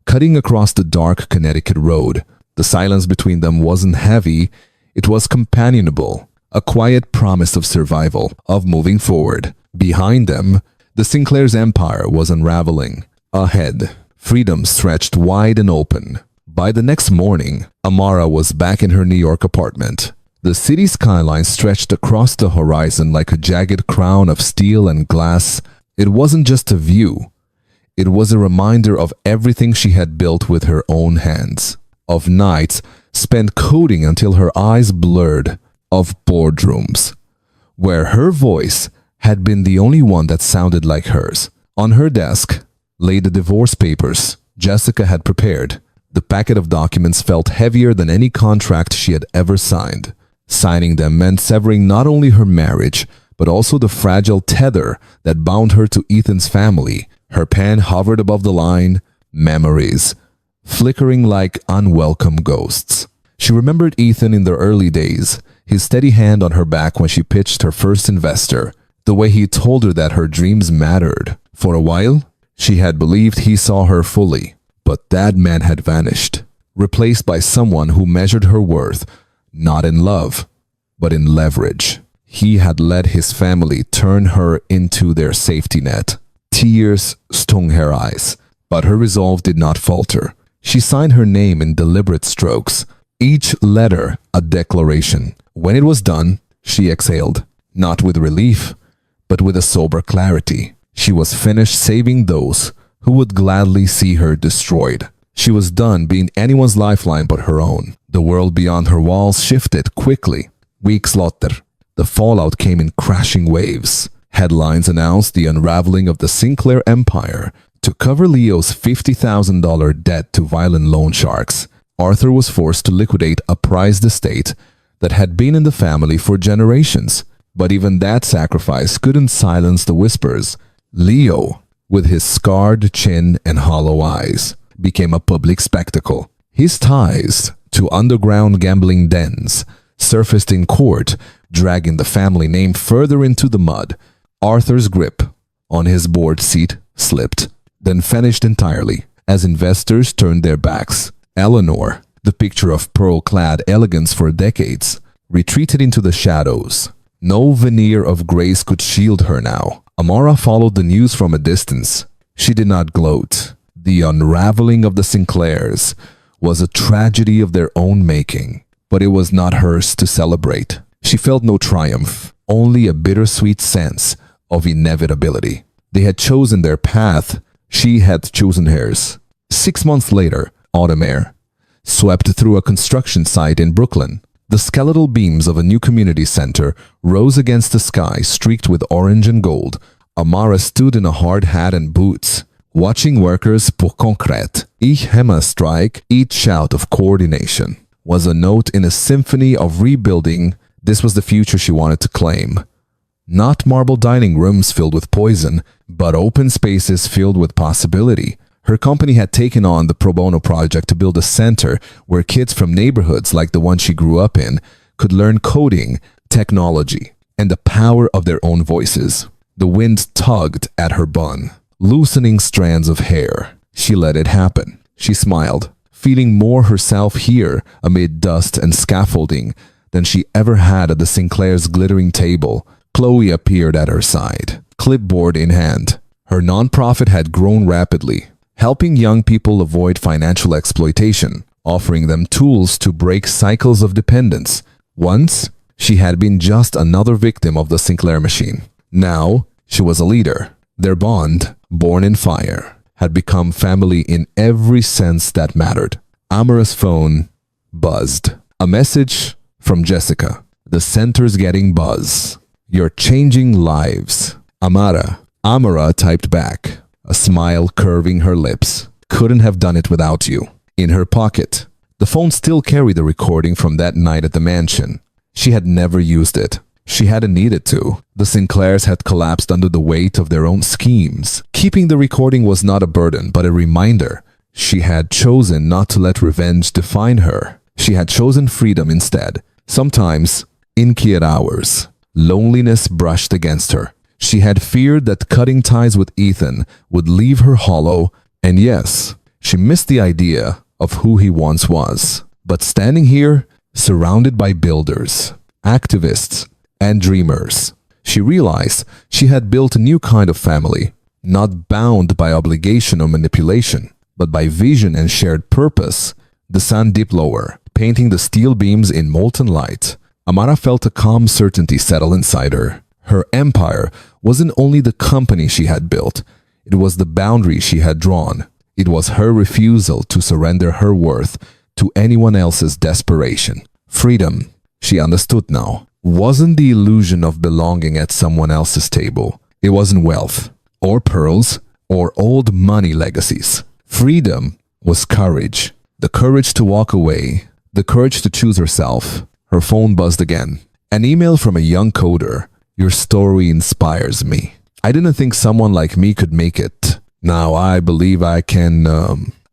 cutting across the dark Connecticut road. The silence between them wasn't heavy, it was companionable, a quiet promise of survival, of moving forward. Behind them, the Sinclair's empire was unraveling. Ahead, freedom stretched wide and open. By the next morning, Amara was back in her New York apartment. The city skyline stretched across the horizon like a jagged crown of steel and glass. It wasn't just a view. It was a reminder of everything she had built with her own hands. Of nights spent coding until her eyes blurred. Of boardrooms, where her voice had been the only one that sounded like hers. On her desk lay the divorce papers Jessica had prepared. The packet of documents felt heavier than any contract she had ever signed. Signing them meant severing not only her marriage, but also the fragile tether that bound her to Ethan's family. Her pen hovered above the line, memories, flickering like unwelcome ghosts. She remembered Ethan in their early days, his steady hand on her back when she pitched her first investor, the way he told her that her dreams mattered. For a while, she had believed he saw her fully, but that man had vanished, replaced by someone who measured her worth not in love, but in leverage. He had let his family turn her into their safety net. Tears stung her eyes, but her resolve did not falter. She signed her name in deliberate strokes, each letter a declaration. When it was done, she exhaled, not with relief, but with a sober clarity. She was finished saving those who would gladly see her destroyed. She was done being anyone's lifeline but her own. The world beyond her walls shifted quickly. Weeks later, the fallout came in crashing waves. Headlines announced the unraveling of the Sinclair empire. To cover Leo's $50,000 debt to violent loan sharks, Arthur was forced to liquidate a prized estate that had been in the family for generations. But even that sacrifice couldn't silence the whispers. Leo, with his scarred chin and hollow eyes, became a public spectacle. His ties to underground gambling dens, surfaced in court, dragging the family name further into the mud. Arthur's grip on his board seat slipped, then vanished entirely as investors turned their backs. Eleanor, the picture of pearl-clad elegance for decades, retreated into the shadows. No veneer of grace could shield her now. Amara followed the news from a distance. She did not gloat. The unraveling of the Sinclairs was a tragedy of their own making, but it was not hers to celebrate. She felt no triumph, only a bittersweet sense of inevitability. They had chosen their path. She had chosen hers. 6 months later, autumn air swept through a construction site in Brooklyn. The skeletal beams of a new community center rose against a sky streaked with orange and gold. Amara stood in a hard hat and boots, watching workers pour concrete. Each hammer strike, each shout of coordination, was a note in a symphony of rebuilding. This was the future she wanted to claim. Not marble dining rooms filled with poison, but open spaces filled with possibility. Her company had taken on the pro bono project to build a center where kids from neighborhoods like the one she grew up in could learn coding, technology, and the power of their own voices. The wind tugged at her bun, loosening strands of hair. She let it happen. She smiled, feeling more herself here amid dust and scaffolding than she ever had at the Sinclair's glittering table. Chloe appeared at her side, clipboard in hand. Her nonprofit had grown rapidly, helping young people avoid financial exploitation, offering them tools to break cycles of dependence. Once, she had been just another victim of the Sinclair machine. Now, she was a leader. Their bond, born in fire, had become family in every sense that mattered. Amara's phone buzzed. A message from Jessica. The center's getting buzz. You're changing lives. Amara typed back, a smile curving her lips. Couldn't have done it without you. In her pocket, the phone still carried the recording from that night at the mansion. She had never used it. She hadn't needed to. The Sinclairs had collapsed under the weight of their own schemes. Keeping the recording was not a burden, but a reminder. She had chosen not to let revenge define her. She had chosen freedom instead. Sometimes, in quiet hours, loneliness brushed against her. She had feared that cutting ties with Ethan would leave her hollow, and yes, she missed the idea of who he once was. But standing here, surrounded by builders, activists, and dreamers, she realized she had built a new kind of family, not bound by obligation or manipulation, but by vision and shared purpose. The sun dipped lower, painting the steel beams in molten light. Amara felt a calm certainty settle inside her. Her empire wasn't only the company she had built, it was the boundary she had drawn. It was her refusal to surrender her worth to anyone else's desperation. Freedom, she understood now, wasn't the illusion of belonging at someone else's table. It wasn't wealth, or pearls, or old money legacies. Freedom was courage. The courage to walk away, the courage to choose herself. Her phone buzzed again. An email from a young coder. Your story inspires me. I didn't think someone like me could make it. Now I believe I can.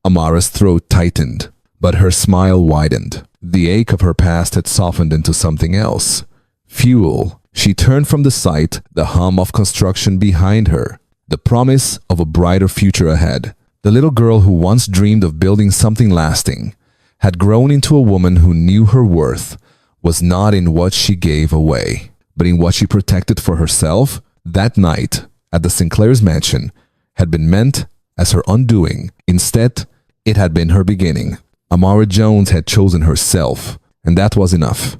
Amara's throat tightened, but her smile widened. The ache of her past had softened into something else. Fuel. She turned from the sight, the hum of construction behind her, the promise of a brighter future ahead. The little girl who once dreamed of building something lasting had grown into a woman who knew her worth was not in what she gave away, but in what she protected for herself. That night at the Sinclair's mansion had been meant as her undoing. Instead, it had been her beginning. Amara Jones had chosen herself, and that was enough.